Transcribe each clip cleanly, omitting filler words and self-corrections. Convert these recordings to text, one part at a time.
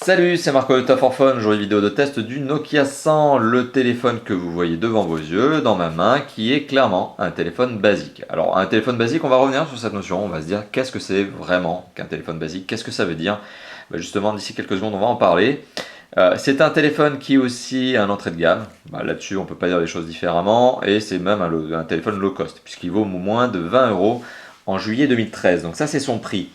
Salut, c'est Marco de Top for Fun. Aujourd'hui, vidéo de test du Nokia 100, le téléphone que vous voyez devant vos yeux, dans ma main, qui est clairement un téléphone basique. Alors, un téléphone basique, on va revenir sur cette notion, on va se dire qu'est-ce que c'est vraiment qu'un téléphone basique, qu'est-ce que ça veut dire. Justement, d'ici quelques secondes, on va en parler. C'est un téléphone qui est aussi un entrée de gamme. Là-dessus, on ne peut pas dire les choses différemment, et c'est même un téléphone low cost, puisqu'il vaut moins de 20 € en juillet 2013. Donc ça, c'est son prix.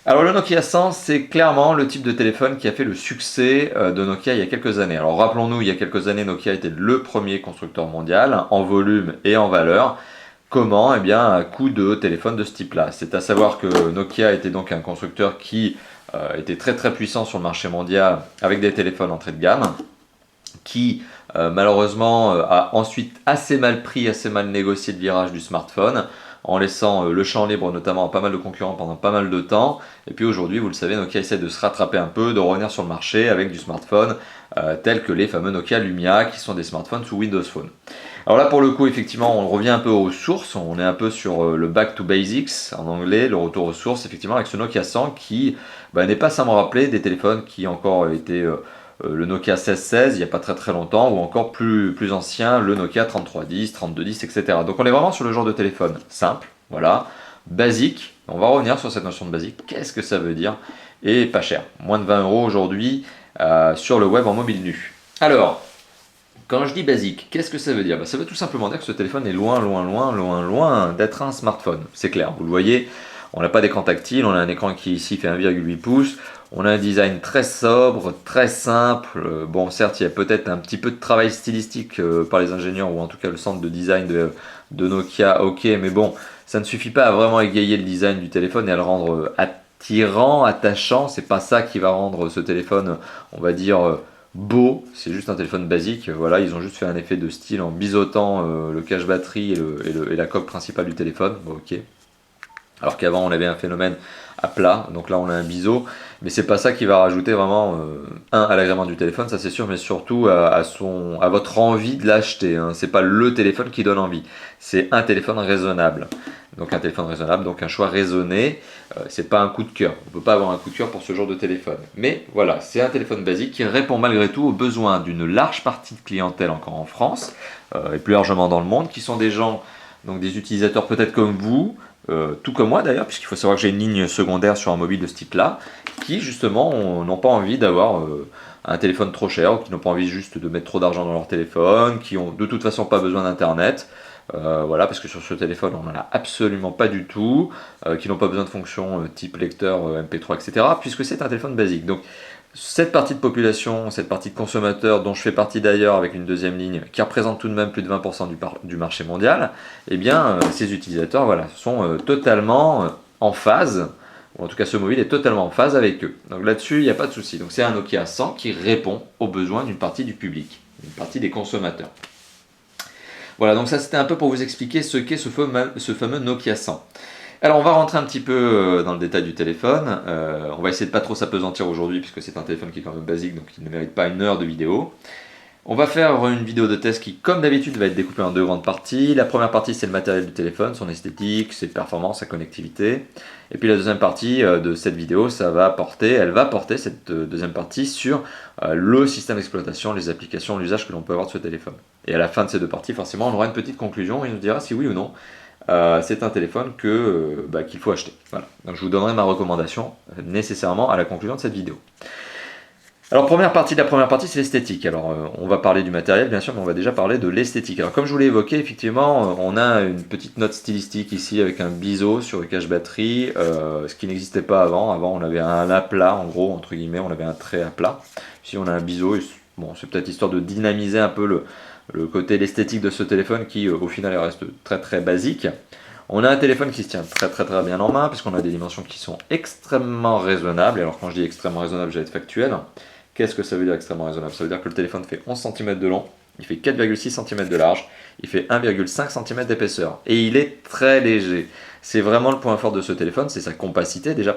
Alors le Nokia 100, c'est clairement le type de téléphone qui a fait le succès de Nokia il y a quelques années. Alors rappelons-nous, il y a quelques années, Nokia était le premier constructeur mondial en volume et en valeur. Comment? Eh bien, à coup de téléphone de ce type-là. C'est à savoir que Nokia était donc un constructeur qui était très très puissant sur le marché mondial avec des téléphones entrée de gamme, qui malheureusement a ensuite assez mal pris, assez mal négocié le virage du smartphone, en laissant le champ libre notamment à pas mal de concurrents pendant pas mal de temps. Et puis aujourd'hui, vous le savez, Nokia essaie de se rattraper un peu, de revenir sur le marché avec du smartphone tel que les fameux Nokia Lumia, qui sont des smartphones sous Windows Phone. Alors là, pour le coup, effectivement, on revient un peu aux sources, on est un peu sur le back to basics en anglais, le retour aux sources, effectivement, avec ce Nokia 100 qui n'est pas sans me rappeler des téléphones qui encore étaient le Nokia 1616 il n'y a pas très très longtemps, ou encore plus ancien, le Nokia 3310, 3210, etc. Donc on est vraiment sur le genre de téléphone simple, voilà, basique. On va revenir sur cette notion de basique, qu'est-ce que ça veut dire, et pas cher, moins de 20 € aujourd'hui sur le web en mobile nu. Alors, quand je dis basique, qu'est-ce que ça veut dire? Ça veut tout simplement dire que ce téléphone est loin d'être un smartphone, c'est clair, vous le voyez. On n'a pas d'écran tactile, on a un écran qui ici fait 1,8 pouces, on a un design très sobre, très simple. Bon, certes, il y a peut-être un petit peu de travail stylistique par les ingénieurs, ou en tout cas le centre de design de Nokia, ok, mais bon, ça ne suffit pas à vraiment égayer le design du téléphone et à le rendre attirant, attachant. C'est pas ça qui va rendre ce téléphone, on va dire, beau. C'est juste un téléphone basique. Voilà, ils ont juste fait un effet de style en biseautant le cache batterie et la coque principale du téléphone. Bon, ok. Alors qu'avant on avait un phénomène à plat, donc là on a un biseau, mais c'est pas ça qui va rajouter vraiment à l'agrément du téléphone, ça c'est sûr, mais surtout à votre envie de l'acheter. C'est pas le téléphone qui donne envie, c'est un téléphone raisonnable. Donc un téléphone raisonnable, donc un choix raisonné, c'est pas un coup de cœur. On peut pas avoir un coup de cœur pour ce genre de téléphone. Mais voilà, c'est un téléphone basique qui répond malgré tout aux besoins d'une large partie de clientèle encore en France, et plus largement dans le monde, qui sont des gens, donc des utilisateurs peut-être comme vous, tout comme moi d'ailleurs, puisqu'il faut savoir que j'ai une ligne secondaire sur un mobile de ce type-là, qui justement n'ont pas envie d'avoir un téléphone trop cher, ou qui n'ont pas envie juste de mettre trop d'argent dans leur téléphone, qui ont de toute façon pas besoin d'internet, voilà, parce que sur ce téléphone on n'en a absolument pas du tout, qui n'ont pas besoin de fonctions type lecteur MP3, etc., puisque c'est un téléphone basique. Donc cette partie de population, cette partie de consommateurs, dont je fais partie d'ailleurs avec une deuxième ligne, qui représente tout de même plus de 20% du marché mondial, eh bien ces utilisateurs voilà, sont totalement en phase, ou en tout cas ce mobile est totalement en phase avec eux. Donc là-dessus, il n'y a pas de souci. Donc c'est un Nokia 100 qui répond aux besoins d'une partie du public, d'une partie des consommateurs. Voilà, donc ça c'était un peu pour vous expliquer ce qu'est ce fameux Nokia 100. Alors on va rentrer un petit peu dans le détail du téléphone, on va essayer de pas trop s'apesantir aujourd'hui puisque c'est un téléphone qui est quand même basique, donc il ne mérite pas 1 heure de vidéo. On va faire une vidéo de test qui, comme d'habitude, va être découpée en deux grandes parties. La première partie, c'est le matériel du téléphone, son esthétique, ses performances, sa connectivité. Et puis la deuxième partie de cette vidéo, elle va porter cette deuxième partie sur le système d'exploitation, les applications, l'usage que l'on peut avoir de ce téléphone. Et à la fin de ces deux parties, forcément, on aura une petite conclusion et on nous dira si oui ou non c'est un téléphone qu'il faut acheter. Voilà. Donc je vous donnerai ma recommandation nécessairement à la conclusion de cette vidéo. Alors la première partie c'est l'esthétique. Alors on va parler du matériel bien sûr, mais on va déjà parler de l'esthétique. Alors comme je vous l'ai évoqué, effectivement on a une petite note stylistique ici avec un biseau sur le cache batterie, ce qui n'existait pas avant. Avant on avait un aplat en gros, entre guillemets, on avait un trait à plat. Ici on a un biseau, bon c'est peut-être histoire de dynamiser un peu le côté, l'esthétique de ce téléphone qui au final reste très très basique. On a un téléphone qui se tient très bien en main, puisqu'on a des dimensions qui sont extrêmement raisonnables. Et alors quand je dis extrêmement raisonnable, je vais être factuel. Qu'est-ce que ça veut dire extrêmement raisonnable? Ça veut dire que le téléphone fait 11 cm de long, il fait 4,6 cm de large, il fait 1,5 cm d'épaisseur. Et il est très léger. C'est vraiment le point fort de ce téléphone, c'est sa compacité déjà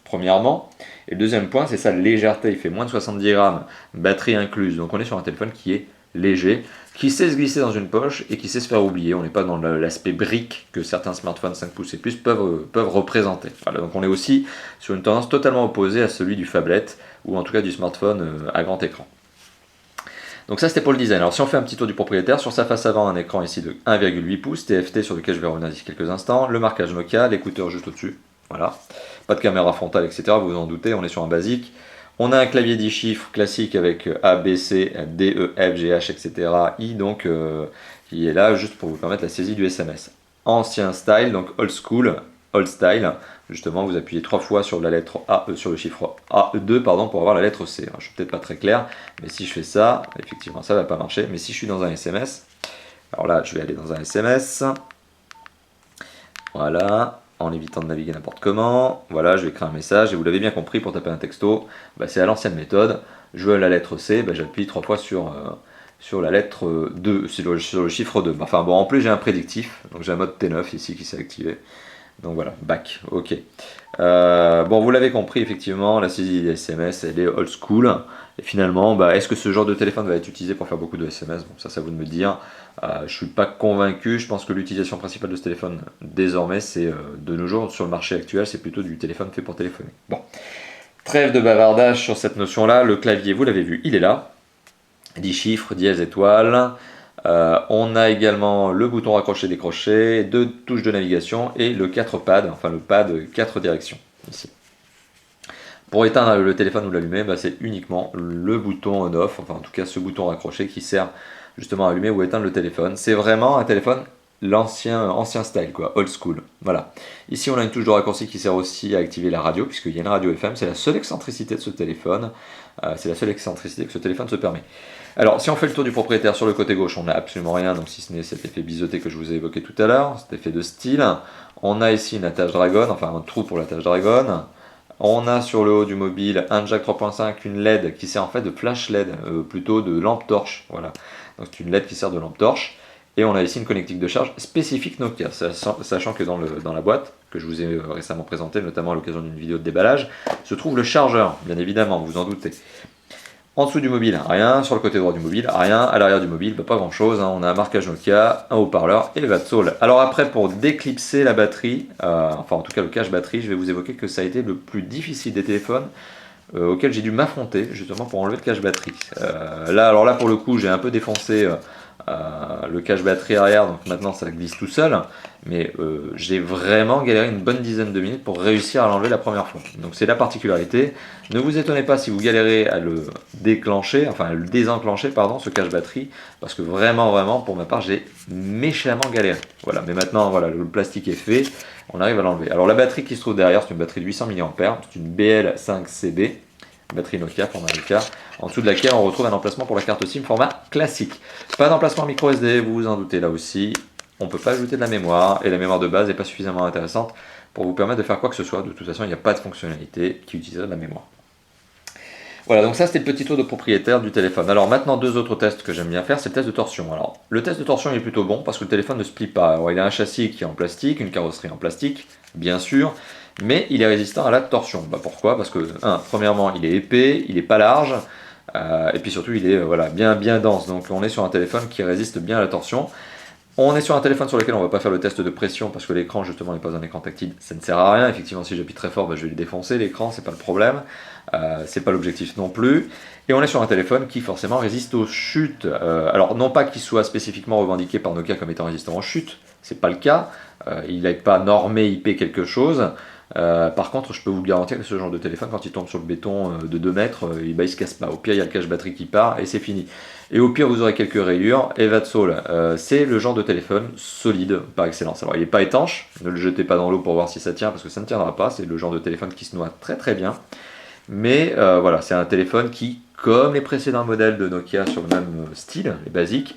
premièrement. Et le deuxième point, c'est sa légèreté. Il fait moins de 70 grammes, batterie incluse. Donc on est sur un téléphone qui est léger, qui sait se glisser dans une poche et qui sait se faire oublier. On n'est pas dans l'aspect brique que certains smartphones 5 pouces et plus peuvent représenter. Voilà, donc on est aussi sur une tendance totalement opposée à celui du phablet, ou en tout cas du smartphone à grand écran. Donc ça c'était pour le design. Alors si on fait un petit tour du propriétaire, sur sa face avant un écran ici de 1,8 pouces, TFT sur lequel je vais revenir d'ici quelques instants, le marquage Nokia, l'écouteur juste au-dessus, voilà. Pas de caméra frontale, etc. Vous vous en doutez, on est sur un basique. On a un clavier 10 chiffres classique avec A, B, C, D, E, F, G, H, etc. I, donc qui est là juste pour vous permettre la saisie du SMS. Ancien style, donc old school, old style. Justement, vous appuyez 3 fois sur la lettre A, sur le chiffre A2 pardon, pour avoir la lettre C. Alors, je suis peut-être pas très clair, mais si je fais ça, effectivement, ça va pas marcher. Mais si je suis dans un SMS, alors là, je vais aller dans un SMS. Voilà, en évitant de naviguer n'importe comment. Voilà, je vais créer un message et vous l'avez bien compris, pour taper un texto, c'est à l'ancienne méthode. Je veux la lettre C, j'appuie 3 fois sur la lettre 2, sur le chiffre 2. Enfin bon, en plus j'ai un prédictif, donc j'ai un mode T9 ici qui s'est activé. Donc voilà, back, ok. Bon, vous l'avez compris, effectivement, la saisie des SMS, elle est old school. Et finalement, est-ce que ce genre de téléphone va être utilisé pour faire beaucoup de SMS? Bon, ça, c'est à vous de me dire. Je ne suis pas convaincu. Je pense que l'utilisation principale de ce téléphone, désormais, c'est de nos jours, sur le marché actuel, c'est plutôt du téléphone fait pour téléphoner. Bon, trêve de bavardage sur cette notion-là. Le clavier, vous l'avez vu, il est là. 10 chiffres, dièse, étoile. On a également le bouton raccrocher-décrocher, 2 touches de navigation et le 4 pad, enfin le pad 4 directions ici. Pour éteindre le téléphone ou l'allumer, c'est uniquement le bouton on-off, enfin en tout cas ce bouton raccroché qui sert justement à allumer ou éteindre le téléphone. C'est vraiment un téléphone ancien style, quoi, old school. Voilà. Ici on a une touche de raccourci qui sert aussi à activer la radio, puisqu'il y a une radio FM, c'est la seule excentricité de ce téléphone. C'est la seule excentricité que ce téléphone se permet. Alors si on fait le tour du propriétaire, sur le côté gauche on n'a absolument rien, donc si ce n'est cet effet biseauté que je vous ai évoqué tout à l'heure, cet effet de style. On a ici une attache Dragon, enfin un trou pour l'attache Dragon. On a sur le haut du mobile un jack 3.5, une LED qui sert en fait de flash LED, plutôt de lampe torche. Voilà. Donc c'est une LED qui sert de lampe torche. Et on a ici une connectique de charge spécifique Nokia, sachant que dans la boîte, que je vous ai récemment présentée, notamment à l'occasion d'une vidéo de déballage, se trouve le chargeur, bien évidemment, vous en doutez. En dessous du mobile, rien. Sur le côté droit du mobile, rien. À l'arrière du mobile, pas grand chose. On a un marquage Nokia, un haut-parleur et that's all. Alors après, pour déclipser la batterie, enfin en tout cas le cache batterie, je vais vous évoquer que ça a été le plus difficile des téléphones auquel j'ai dû m'affronter justement pour enlever le cache batterie. Alors là pour le coup, j'ai un peu défoncé le cache batterie arrière, donc maintenant ça glisse tout seul, mais j'ai vraiment galéré une bonne dizaine de minutes pour réussir à l'enlever la première fois. Donc c'est la particularité. Ne vous étonnez pas si vous galérez à le déclencher, enfin à le désenclencher, pardon, ce cache batterie, parce que vraiment, pour ma part, j'ai méchamment galéré. Voilà, mais maintenant, voilà, le plastique est fait, on arrive à l'enlever. Alors la batterie qui se trouve derrière, c'est une batterie de 800 mAh, c'est une BL5CB, batterie Nokia, format Nokia, en dessous de laquelle on retrouve un emplacement pour la carte SIM format classique. Pas d'emplacement micro SD, vous vous en doutez là aussi. On ne peut pas ajouter de la mémoire, et la mémoire de base n'est pas suffisamment intéressante pour vous permettre de faire quoi que ce soit. De toute façon, il n'y a pas de fonctionnalité qui utiliserait de la mémoire. Voilà, donc ça c'était le petit tour de propriétaire du téléphone. Alors maintenant, deux autres tests que j'aime bien faire, c'est le test de torsion. Alors, le test de torsion il est plutôt bon parce que le téléphone ne se plie pas. Alors, il a un châssis qui est en plastique, une carrosserie en plastique, bien sûr, mais il est résistant à la torsion. Pourquoi? Parce que, premièrement, il est épais, il n'est pas large, et puis surtout, il est bien dense. Donc on est sur un téléphone qui résiste bien à la torsion. On est sur un téléphone sur lequel on ne va pas faire le test de pression parce que l'écran justement n'est pas un écran tactile, ça ne sert à rien. Effectivement, si j'appuie très fort, je vais le défoncer l'écran, c'est pas le problème, c'est pas l'objectif non plus. Et on est sur un téléphone qui forcément résiste aux chutes. Alors non pas qu'il soit spécifiquement revendiqué par Nokia comme étant résistant aux chutes, c'est pas le cas. Il n'est pas normé IP quelque chose. Par contre, je peux vous le garantir que ce genre de téléphone, quand il tombe sur le béton de 2 mètres, il se casse pas. Au pire, il y a le cache-batterie qui part et c'est fini. Et au pire, vous aurez quelques rayures et that's all. C'est le genre de téléphone solide par excellence. Alors, il n'est pas étanche, ne le jetez pas dans l'eau pour voir si ça tient parce que ça ne tiendra pas. C'est le genre de téléphone qui se noie très très bien. Mais voilà, c'est un téléphone qui, comme les précédents modèles de Nokia sur le même style, les basiques,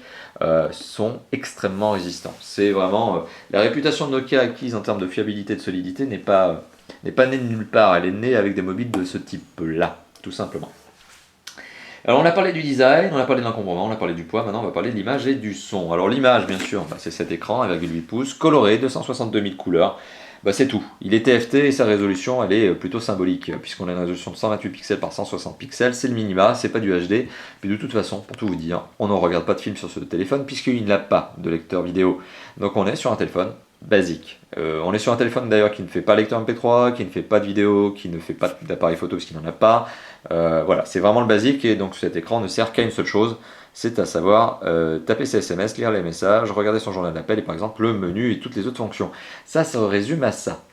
sont extrêmement résistants. C'est vraiment la réputation de Nokia acquise en termes de fiabilité et de solidité n'est pas née de nulle part. Elle est née avec des mobiles de ce type-là, tout simplement. Alors on a parlé du design, on a parlé de l'encombrement, on a parlé du poids, maintenant on va parler de l'image et du son. Alors l'image, bien sûr, c'est cet écran 1,8 pouces, coloré, 262 000 couleurs. Bah, c'est tout. Il est TFT et sa résolution elle est plutôt symbolique, puisqu'on a une résolution de 128 pixels par 160 pixels, c'est le minima, c'est pas du HD. Puis de toute façon, pour tout vous dire, on ne regarde pas de film sur ce téléphone puisqu'il n'a pas de lecteur vidéo. Donc on est sur un téléphone basique. On est sur un téléphone d'ailleurs qui ne fait pas lecteur MP3, qui ne fait pas de vidéo, qui ne fait pas d'appareil photo parce qu'il n'en a pas. Voilà, c'est vraiment le basique et donc cet écran ne sert qu'à une seule chose, c'est à savoir taper ses SMS, lire les messages, regarder son journal d'appel et par exemple le menu et toutes les autres fonctions. Ça se résume à ça.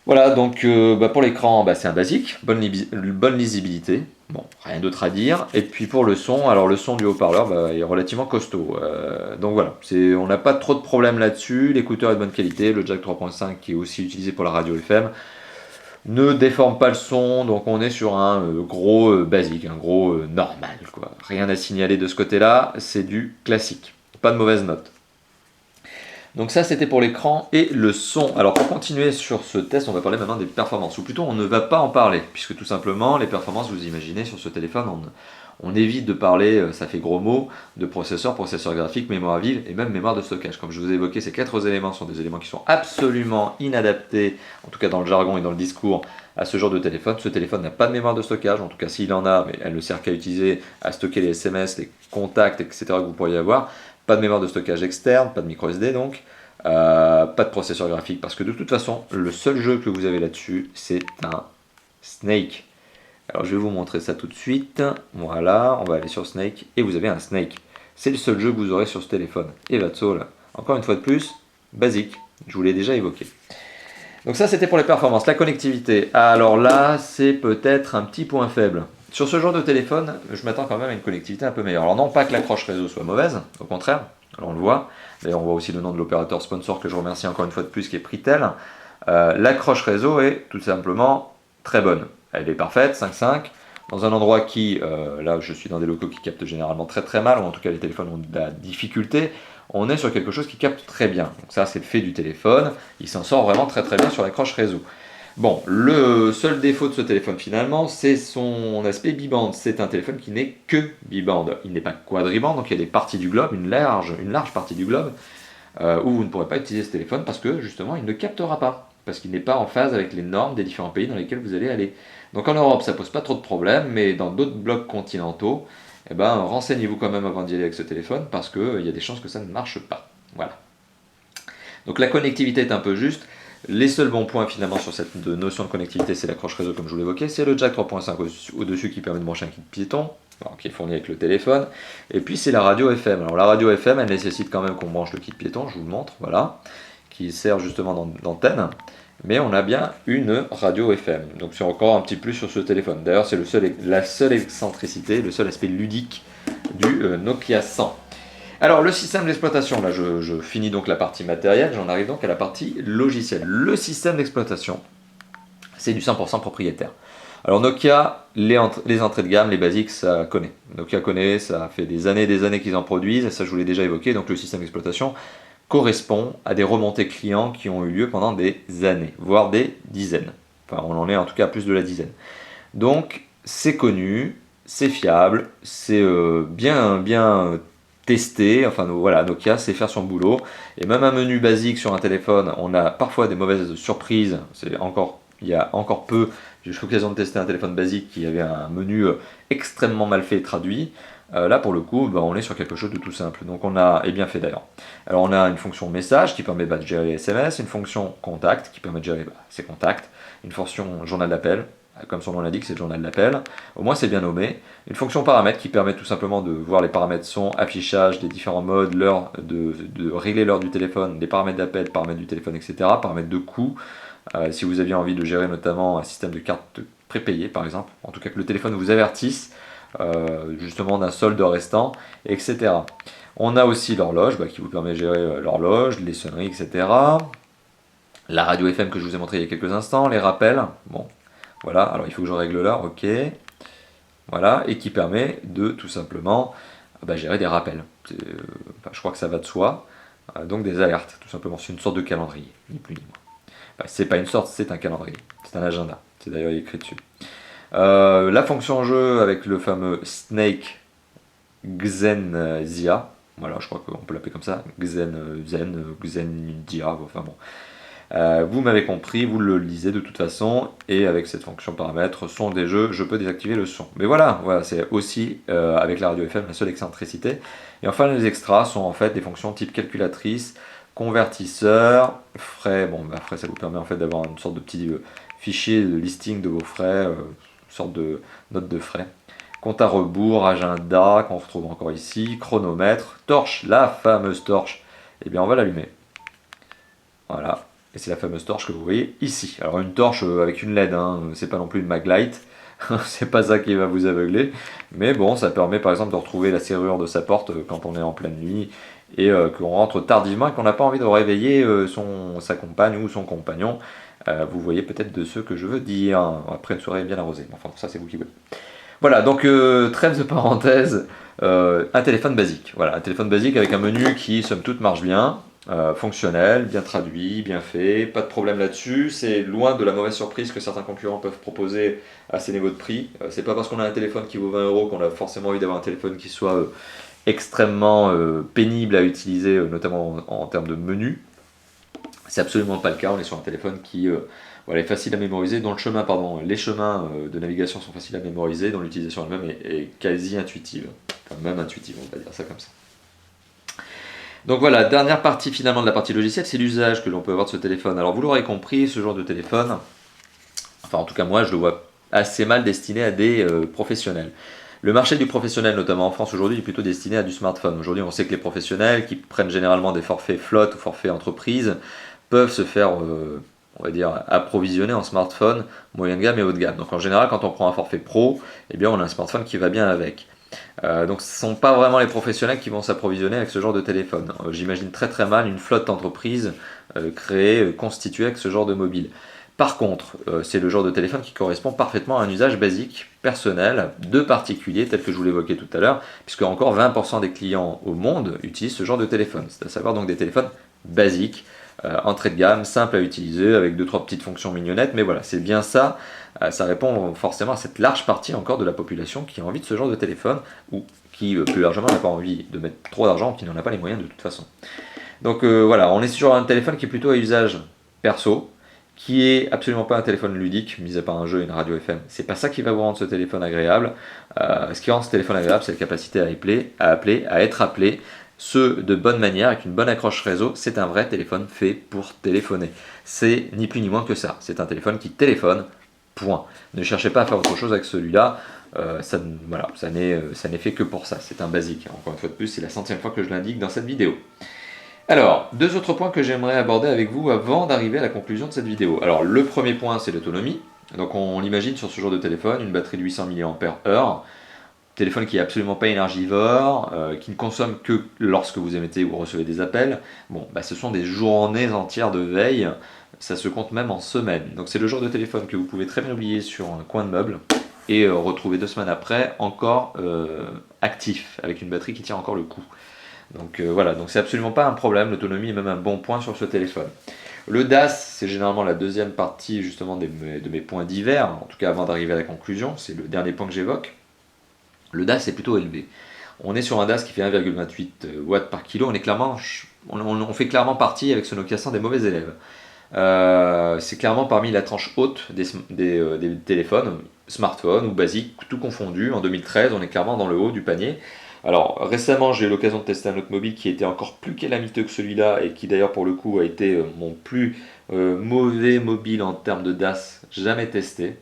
Voilà, donc pour l'écran, c'est un basique, bonne lisibilité, bon, rien d'autre à dire. Et puis pour le son, alors le son du haut-parleur est relativement costaud. Donc voilà, on n'a pas trop de problème là-dessus, l'écouteur est de bonne qualité, le jack 3.5 qui est aussi utilisé pour la radio FM ne déforme pas le son, donc on est sur un gros basique, un gros normal, quoi. Rien à signaler de ce côté-là, c'est du classique, pas de mauvaise note. Donc ça c'était pour l'écran et le son. Alors pour continuer sur ce test, on va parler maintenant des performances, ou plutôt on ne va pas en parler, puisque tout simplement les performances, vous imaginez sur ce téléphone, on évite de parler, ça fait gros mots, de processeur graphique, mémoire vive et même mémoire de stockage. Comme je vous ai évoqué, ces 4 éléments sont des éléments qui sont absolument inadaptés, en tout cas dans le jargon et dans le discours, à ce genre de téléphone. Ce téléphone n'a pas de mémoire de stockage, en tout cas s'il en a, mais elle ne sert qu'à utiliser, à stocker les SMS, les contacts, etc. que vous pourriez avoir. Pas de mémoire de stockage externe, pas de micro SD donc, pas de processeur graphique, parce que de toute façon, le seul jeu que vous avez là-dessus, c'est un Snake. Alors je vais vous montrer ça tout de suite. Voilà, on va aller sur Snake et vous avez un Snake. C'est le seul jeu que vous aurez sur ce téléphone. Et that's all. Encore une fois de plus, basique. Je vous l'ai déjà évoqué. Donc ça c'était pour les performances. La connectivité. Alors là, c'est peut-être un petit point faible. Sur ce genre de téléphone, je m'attends quand même à une connectivité un peu meilleure. Alors non pas que l'accroche réseau soit mauvaise, au contraire, alors on le voit. D'ailleurs on voit aussi le nom de l'opérateur sponsor que je remercie encore une fois de plus qui est Pritel. L'accroche réseau est tout simplement très bonne. Elle est parfaite, 5.5, dans un endroit qui, là je suis dans des locaux qui captent généralement très très mal, ou en tout cas les téléphones ont de la difficulté, on est sur quelque chose qui capte très bien. Donc ça c'est le fait du téléphone, il s'en sort vraiment très très bien sur l'accroche réseau. Bon, le seul défaut de ce téléphone finalement, c'est son aspect bibande. C'est un téléphone qui n'est que bibande. Il n'est pas quadribande, donc il y a des parties du globe, une large partie du globe, où vous ne pourrez pas utiliser ce téléphone parce que justement il ne captera pas. Parce qu'il n'est pas en phase avec les normes des différents pays dans lesquels vous allez aller. Donc en Europe, ça pose pas trop de problèmes, mais dans d'autres blocs continentaux, renseignez-vous quand même avant d'y aller avec ce téléphone, parce qu'il y a des chances que ça ne marche pas. Voilà. Donc la connectivité est un peu juste. Les seuls bons points finalement sur cette notion de connectivité, c'est l'accroche réseau comme je vous l'évoquais, c'est le jack 3.5 au-dessus qui permet de brancher un kit piéton, qui est fourni avec le téléphone, et puis c'est la radio FM. Alors la radio FM, elle nécessite quand même qu'on branche le kit piéton, je vous le montre, voilà, qui sert justement d'antenne, mais on a bien une radio FM, donc c'est encore un petit plus sur ce téléphone. D'ailleurs c'est la seule excentricité, le seul aspect ludique du Nokia 100. Alors le système d'exploitation, là je finis donc la partie matérielle, j'en arrive donc à la partie logicielle. Le système d'exploitation, c'est du 100% propriétaire. Alors Nokia, les entrées de gamme, les basiques, ça connaît. Nokia connaît, ça fait des années qu'ils en produisent, et ça je vous l'ai déjà évoqué, donc le système d'exploitation correspond à des remontées clients qui ont eu lieu pendant des années, voire des dizaines. Enfin on en est en tout cas à plus de la dizaine. Donc c'est connu, c'est fiable, c'est bien testé, enfin voilà, Nokia sait faire son boulot, et même un menu basique sur un téléphone, on a parfois des mauvaises surprises, il y a encore peu, j'ai eu l'occasion de tester un téléphone basique qui avait un menu extrêmement mal fait et traduit. Là pour le coup, on est sur quelque chose de tout simple, donc et bien fait d'ailleurs. Alors on a une fonction message qui permet de gérer les SMS, une fonction contact qui permet de gérer ses contacts, une fonction journal d'appel, comme son nom l'indique, c'est le journal d'appel. Au moins c'est bien nommé. Une fonction paramètres qui permet tout simplement de voir les paramètres son, affichage des différents modes, l'heure, de régler l'heure du téléphone, des paramètres d'appel, paramètres du téléphone, etc. Paramètres de coût. Si vous aviez envie de gérer notamment un système de carte prépayée par exemple, en tout cas que le téléphone vous avertisse justement d'un solde restant, etc. On a aussi l'horloge qui vous permet de gérer l'horloge, les sonneries, etc. La radio FM que je vous ai montré il y a quelques instants, les rappels, bon. Voilà, alors il faut que je règle l'heure, ok. Voilà, et qui permet de tout simplement gérer des rappels. Je crois que ça va de soi. Donc des alertes, tout simplement. C'est une sorte de calendrier, ni plus ni moins. C'est pas une sorte, c'est un calendrier. C'est un agenda. C'est d'ailleurs écrit dessus. La fonction jeu avec le fameux Snake Xenzia. Voilà, je crois qu'on peut l'appeler comme ça. Xenzia, enfin bon. Vous m'avez compris, vous le lisez de toute façon, et avec cette fonction paramètres, son des jeux, je peux désactiver le son. Mais voilà, c'est aussi avec la radio FM la seule excentricité. Et enfin, les extras sont en fait des fonctions type calculatrice, convertisseur, frais. Bon, frais, ça vous permet en fait d'avoir une sorte de petit fichier de listing de vos frais, une sorte de note de frais. Compte à rebours, agenda, qu'on retrouve encore ici, chronomètre, torche, la fameuse torche. Eh bien, on va l'allumer. Voilà. Et c'est la fameuse torche que vous voyez ici. Alors une torche avec une LED, hein, c'est pas non plus une maglite, c'est pas ça qui va vous aveugler, mais bon, ça permet par exemple de retrouver la serrure de sa porte quand on est en pleine nuit et qu'on rentre tardivement et qu'on n'a pas envie de réveiller sa compagne ou son compagnon. Vous voyez peut-être de ce que je veux dire, après une soirée bien arrosée. Enfin, ça c'est vous qui voulez. Voilà, donc trêve de parenthèse, un téléphone basique. Voilà, un téléphone basique avec un menu qui, somme toute, marche bien. Fonctionnel, bien traduit, bien fait, pas de problème là-dessus. C'est loin de la mauvaise surprise que certains concurrents peuvent proposer à ces niveaux de prix. C'est pas parce qu'on a un téléphone qui vaut 20 € qu'on a forcément envie d'avoir un téléphone qui soit extrêmement pénible à utiliser, notamment en termes de menu. C'est absolument pas le cas. On est sur un téléphone qui est facile à mémoriser, dont les chemins de navigation sont faciles à mémoriser, dont l'utilisation elle-même est quasi intuitive. Enfin, même intuitive, on va dire ça comme ça. Donc voilà, dernière partie finalement de la partie logicielle, c'est l'usage que l'on peut avoir de ce téléphone. Alors vous l'aurez compris, ce genre de téléphone, enfin en tout cas moi je le vois assez mal destiné à des professionnels. Le marché du professionnel, notamment en France aujourd'hui, est plutôt destiné à du smartphone. Aujourd'hui on sait que les professionnels qui prennent généralement des forfaits flotte ou forfaits entreprise peuvent se faire, on va dire, approvisionner en smartphone moyen de gamme et haut de gamme. Donc en général quand on prend un forfait pro, eh bien on a un smartphone qui va bien avec. Donc ce ne sont pas vraiment les professionnels qui vont s'approvisionner avec ce genre de téléphone. J'imagine très très mal une flotte d'entreprises créée, constituée avec ce genre de mobile. Par contre, c'est le genre de téléphone qui correspond parfaitement à un usage basique, personnel, de particulier, tel que je vous l'évoquais tout à l'heure, puisque encore 20% des clients au monde utilisent ce genre de téléphone. C'est à savoir donc des téléphones basiques, entrée de gamme, simple à utiliser, avec 2-3 petites fonctions mignonnettes, mais voilà, c'est bien ça. Ça répond forcément à cette large partie encore de la population qui a envie de ce genre de téléphone, ou qui plus largement n'a pas envie de mettre trop d'argent, ou qui n'en a pas les moyens de toute façon. Donc voilà, on est sur un téléphone qui est plutôt à usage perso, qui est absolument pas un téléphone ludique, mis à part un jeu et une radio FM. C'est pas ça qui va vous rendre ce téléphone agréable. Ce qui rend ce téléphone agréable, c'est la capacité à être appelé, ce de bonne manière, avec une bonne accroche réseau. C'est un vrai téléphone fait pour téléphoner. C'est ni plus ni moins que ça. C'est un téléphone qui téléphone, point. Ne cherchez pas à faire autre chose avec celui-là. Ça n'est fait que pour ça. C'est un basique. Encore une fois de plus, c'est la 100e fois que je l'indique dans cette vidéo. Alors, deux autres points que j'aimerais aborder avec vous avant d'arriver à la conclusion de cette vidéo. Alors, le premier point, c'est l'autonomie. Donc, on l'imagine sur ce genre de téléphone, une batterie de 800 mAh, téléphone qui est absolument pas énergivore, qui ne consomme que lorsque vous émettez ou recevez des appels. Bon, ce sont des journées entières de veille, ça se compte même en semaines. Donc, c'est le genre de téléphone que vous pouvez très bien oublier sur un coin de meuble et retrouver 2 semaines après encore actif, avec une batterie qui tient encore le coup. Donc voilà, donc c'est absolument pas un problème, l'autonomie est même un bon point sur ce téléphone. Le DAS, c'est généralement la deuxième partie justement de mes points divers, en tout cas avant d'arriver à la conclusion, c'est le dernier point que j'évoque. Le DAS est plutôt élevé. On est sur un DAS qui fait 1,28 watts par kilo, on fait clairement partie avec ce Nokia 100 des mauvais élèves. C'est clairement parmi la tranche haute des téléphones, smartphones ou basiques, tout confondu. En 2013, on est clairement dans le haut du panier. Alors récemment j'ai eu l'occasion de tester un autre mobile qui était encore plus calamiteux que celui-là et qui d'ailleurs pour le coup a été mon plus mauvais mobile en termes de DAS jamais testé.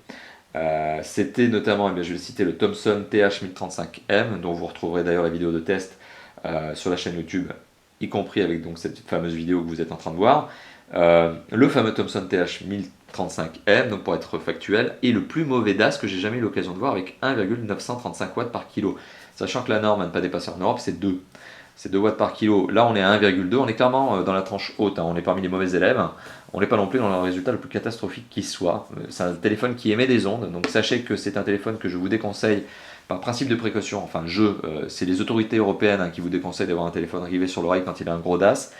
C'était notamment, je vais citer le Thomson TH1035M dont vous retrouverez d'ailleurs la vidéo de test sur la chaîne YouTube, y compris avec donc cette fameuse vidéo que vous êtes en train de voir. Le fameux Thomson TH1035M, donc pour être factuel, est le plus mauvais DAS que j'ai jamais eu l'occasion de voir avec 1,935 watts par kilo. Sachant que la norme à ne pas dépasser en Europe, c'est 2. C'est 2 watts par kilo. Là, on est à 1,2. On est clairement dans la tranche haute. On est parmi les mauvais élèves. On n'est pas non plus dans le résultat le plus catastrophique qui soit. C'est un téléphone qui émet des ondes. Donc sachez que c'est un téléphone que je vous déconseille par principe de précaution. Enfin, c'est les autorités européennes qui vous déconseillent d'avoir un téléphone rivé sur l'oreille quand il a un gros DAS.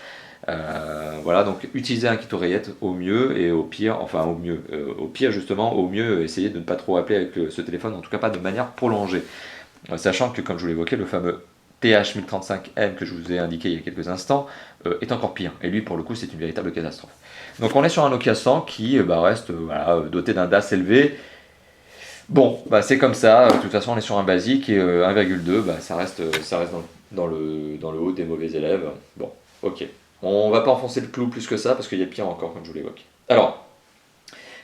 Voilà, donc utilisez un kit oreillette au mieux et au pire, justement, au mieux, essayez de ne pas trop appeler avec ce téléphone, en tout cas pas de manière prolongée. Sachant que, comme je vous l'évoquais, le fameux TH1035M que je vous ai indiqué il y a quelques instants est encore pire. Et lui, pour le coup, c'est une véritable catastrophe. Donc on est sur un Nokia 100 qui reste doté d'un DAS élevé. Bon, c'est comme ça. De toute façon, on est sur un basique et 1,2, ça reste dans le haut des mauvais élèves. Bon, ok. On va pas enfoncer le clou plus que ça parce qu'il y a pire encore, comme je vous l'évoque. Alors,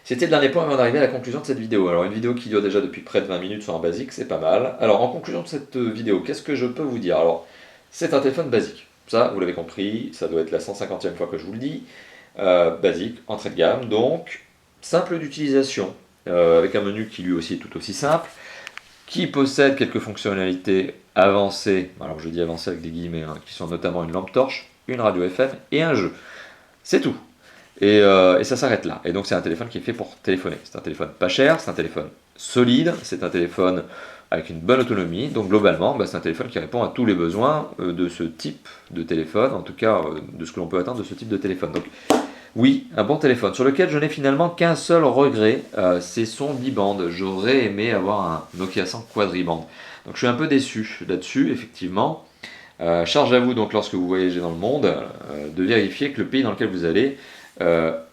c'était le dernier point avant d'arriver à la conclusion de cette vidéo. Alors, une vidéo qui dure déjà depuis près de 20 minutes sur un basique, c'est pas mal. Alors, en conclusion de cette vidéo, qu'est-ce que je peux vous dire? Alors, c'est un téléphone basique. Ça, vous l'avez compris, ça doit être la 150e fois que je vous le dis. Basique, entrée de gamme, donc simple d'utilisation, avec un menu qui lui aussi est tout aussi simple, qui possède quelques fonctionnalités avancées, alors je dis avancées avec des guillemets, qui sont notamment une lampe torche, une radio FM et un jeu. C'est tout. Et ça s'arrête là. Et donc c'est un téléphone qui est fait pour téléphoner. C'est un téléphone pas cher, c'est un téléphone solide, c'est un téléphone avec une bonne autonomie. Donc globalement, c'est un téléphone qui répond à tous les besoins de ce type de téléphone, en tout cas de ce que l'on peut attendre de ce type de téléphone. Donc oui, un bon téléphone sur lequel je n'ai finalement qu'un seul regret, c'est son bibande. J'aurais aimé avoir un Nokia 100 quadribande. Donc je suis un peu déçu là-dessus, effectivement. Charge à vous donc lorsque vous voyagez dans le monde de vérifier que le pays dans lequel vous allez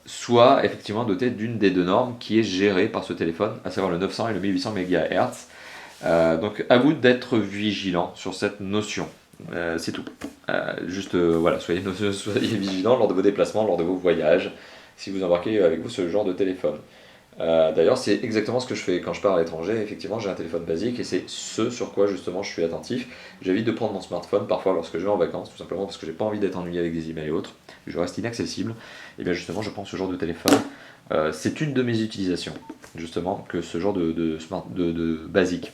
soit effectivement doté d'une des deux normes qui est gérée par ce téléphone, à savoir le 900 et le 1800 MHz. Donc à vous d'être vigilant sur cette notion. C'est tout. Voilà, soyez vigilants lors de vos déplacements, lors de vos voyages, si vous embarquez avec vous ce genre de téléphone. D'ailleurs, c'est exactement ce que je fais quand je pars à l'étranger. Effectivement, j'ai un téléphone basique et c'est ce sur quoi justement je suis attentif. J'évite de prendre mon smartphone parfois lorsque je vais en vacances, tout simplement parce que j'ai pas envie d'être ennuyé avec des emails et autres. Je reste inaccessible. Et bien justement, je prends ce genre de téléphone. C'est une de mes utilisations, justement, que ce genre de basique.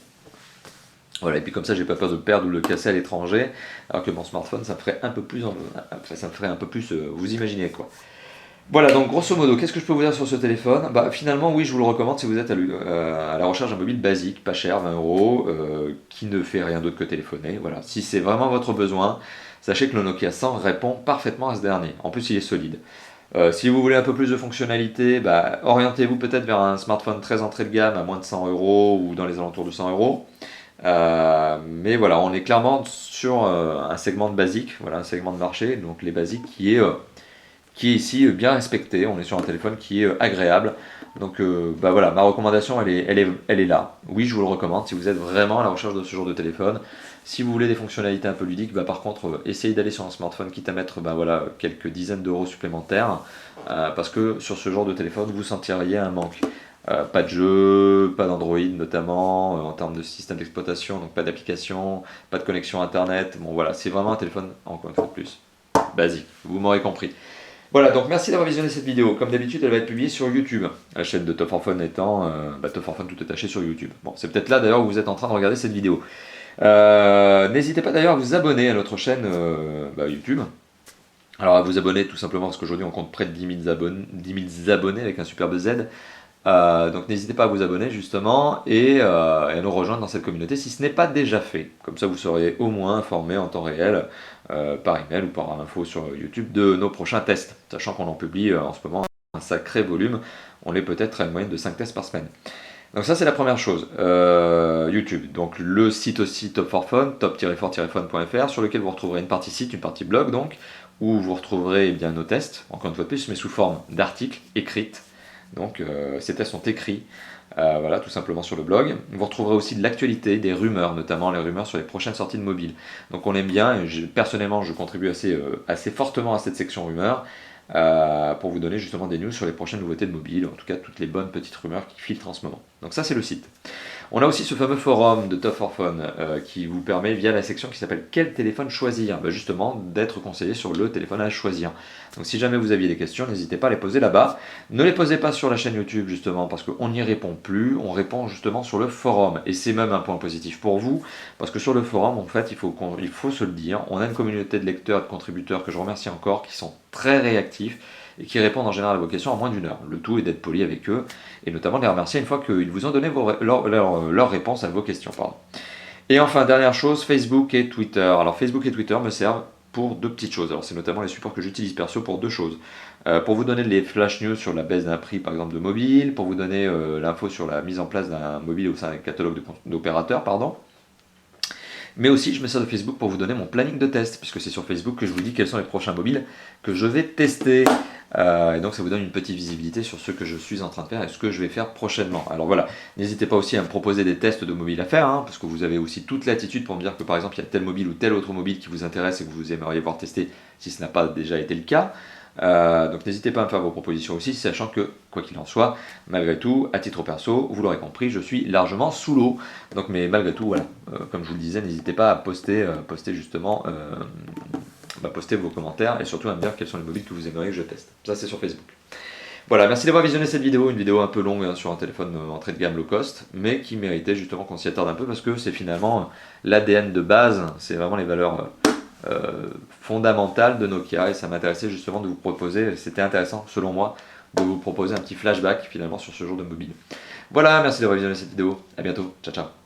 Voilà, et puis comme ça, j'ai pas peur de le perdre ou de le casser à l'étranger, alors que mon smartphone, ça me ferait un peu plus, vous imaginez quoi. Voilà, donc grosso modo, qu'est-ce que je peux vous dire sur ce téléphone? Finalement, oui, je vous le recommande si vous êtes à la recherche d'un mobile basique, pas cher, 20 euros, qui ne fait rien d'autre que téléphoner. Voilà, si c'est vraiment votre besoin, sachez que le Nokia 100 répond parfaitement à ce dernier. En plus, il est solide. Si vous voulez un peu plus de fonctionnalité, orientez-vous peut-être vers un smartphone très entrée de gamme à moins de 100 euros ou dans les alentours de 100 euros. Mais voilà, on est clairement sur un segment de basique, voilà, un segment de marché, donc les basiques qui est ici bien respecté. On est sur un téléphone qui est agréable. Donc voilà, ma recommandation elle est là. Oui, je vous le recommande si vous êtes vraiment à la recherche de ce genre de téléphone. Si vous voulez des fonctionnalités un peu ludiques, par contre, essayez d'aller sur un smartphone quitte à mettre quelques dizaines d'euros supplémentaires, parce que sur ce genre de téléphone, vous sentiriez un manque. Pas de jeu, pas d'Android notamment, en termes de système d'exploitation, donc pas d'application, pas de connexion internet. Bon voilà, c'est vraiment un téléphone, encore une fois de plus, basique, vous m'aurez compris. Voilà, donc merci d'avoir visionné cette vidéo. Comme d'habitude, elle va être publiée sur YouTube. La chaîne de Top 4 Fun étant Top 4 Fun tout attaché sur YouTube. Bon, c'est peut-être là d'ailleurs où vous êtes en train de regarder cette vidéo. N'hésitez pas d'ailleurs à vous abonner à notre chaîne YouTube. Alors à vous abonner tout simplement parce qu'aujourd'hui on compte près de 10 000 abonnés avec un superbe Z. Donc n'hésitez pas à vous abonner justement et à nous rejoindre dans cette communauté si ce n'est pas déjà fait. Comme ça vous serez au moins informé en temps réel par email ou par info sur YouTube de nos prochains tests. Sachant qu'on en publie en ce moment un sacré volume, on est peut-être à une moyenne de 5 tests par semaine. Donc ça c'est la première chose, YouTube. Donc le site aussi Top4Fun, top-4-fun.fr, sur lequel vous retrouverez une partie site, une partie blog donc, où vous retrouverez nos tests, encore une fois de plus, mais sous forme d'articles écrites. Donc ces tests sont écrits, voilà, tout simplement sur le blog. Vous retrouverez aussi de l'actualité, des rumeurs, notamment les rumeurs sur les prochaines sorties de mobile. Donc on aime bien, et personnellement je contribue assez fortement à cette section rumeurs, pour vous donner justement des news sur les prochaines nouveautés de mobile, en tout cas toutes les bonnes petites rumeurs qui filtrent en ce moment. Donc ça c'est le site. On a aussi ce fameux forum de Top4Fun qui vous permet via la section qui s'appelle quel téléphone choisir, justement d'être conseillé sur le téléphone à choisir. Donc si jamais vous aviez des questions, n'hésitez pas à les poser là-bas. Ne les posez pas sur la chaîne YouTube justement parce qu'on n'y répond plus, on répond justement sur le forum. Et c'est même un point positif pour vous parce que sur le forum en fait il faut se le dire, on a une communauté de lecteurs et de contributeurs que je remercie encore qui sont très réactifs et qui répondent en général à vos questions en moins d'1 heure. Le tout est d'être poli avec eux et notamment de les remercier une fois qu'ils vous ont donné leurs réponses à vos questions. Et enfin, dernière chose, Facebook et Twitter. Alors Facebook et Twitter me servent pour deux petites choses. Alors c'est notamment les supports que j'utilise perso pour deux choses. Pour vous donner les flash news sur la baisse d'un prix par exemple de mobile, pour vous donner l'info sur la mise en place d'un mobile au sein d'un catalogue d'opérateurs, Mais aussi, je me sers de Facebook pour vous donner mon planning de test, puisque c'est sur Facebook que je vous dis quels sont les prochains mobiles que je vais tester. Et donc ça vous donne une petite visibilité sur ce que je suis en train de faire et ce que je vais faire prochainement. Alors voilà, n'hésitez pas aussi à me proposer des tests de mobiles à faire, hein, parce que vous avez aussi toute l'attitude pour me dire que par exemple il y a tel mobile ou tel autre mobile qui vous intéresse et que vous aimeriez voir tester si ce n'a pas déjà été le cas. Donc n'hésitez pas à me faire vos propositions aussi, sachant que, quoi qu'il en soit, malgré tout, à titre perso, vous l'aurez compris, je suis largement sous l'eau. Donc, mais malgré tout, voilà, comme je vous le disais, n'hésitez pas à poster justement, poster vos commentaires et surtout à me dire quels sont les mobiles que vous aimeriez que je teste. Ça, c'est sur Facebook. Voilà, merci d'avoir visionné cette vidéo, une vidéo un peu longue hein, sur un téléphone entrée de gamme low cost, mais qui méritait justement qu'on s'y attarde un peu parce que c'est finalement l'ADN de base, c'est vraiment les valeurs fondamentales de Nokia et ça m'intéressait justement de vous proposer, c'était intéressant selon moi, de vous proposer un petit flashback finalement sur ce genre de mobile. Voilà, merci d'avoir visionné cette vidéo, à bientôt, ciao ciao.